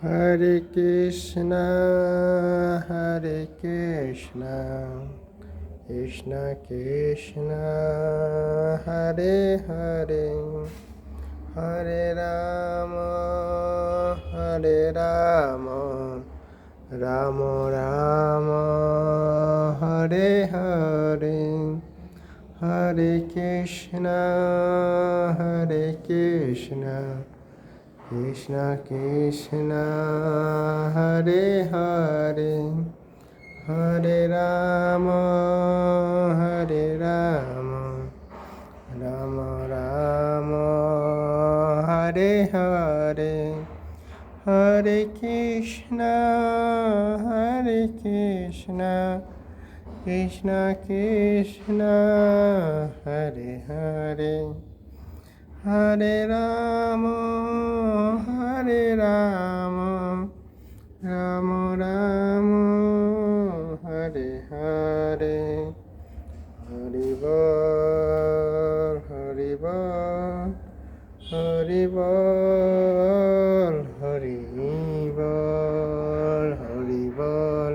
Hare Krishna, Hare Krishna, Krishna Krishna, Hare Hare, Hare Rama, Hare Rama, Rama Rama, Hare Hare, Hare Krishna, Hare Krishna, Krishna Krishna, Hare Hare, Hare Rama, Hare Rama, Rama Rama, Hare Hare, Hare Krishna, Hare Krishna, Krishna Krishna, Hare Hare, Hare Rama, Hare Rama, Rama Rama, Hare Hare, Hari Bol, Hari Bol, Hari Bol, Hari Bol, Hari Bol,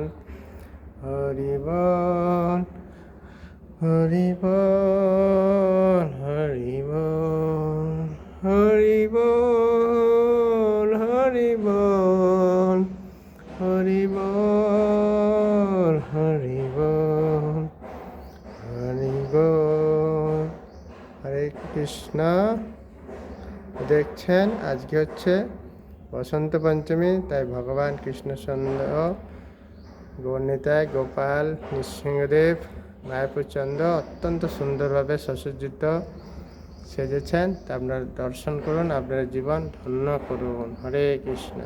Hari Bol, Hari Bol, Hari Bol, Hari Bol, Hari Bol, Hari Bol, Hari Bol, Hari Bol, হরে কৃষ্ণ। দেখছেন আজকে হচ্ছে বসন্ত পঞ্চমী, তাই ভগবান কৃষ্ণচন্দ্র, গৌরনিতাই, গোপাল, নৃসিংহদেব, মায়াপুর চন্দ্র অত্যন্ত সুন্দরভাবে সুসজ্জিত সেজেছেন। তা আপনারা দর্শন করুন, আপনার জীবন ধন্য করুন। হরে কৃষ্ণ।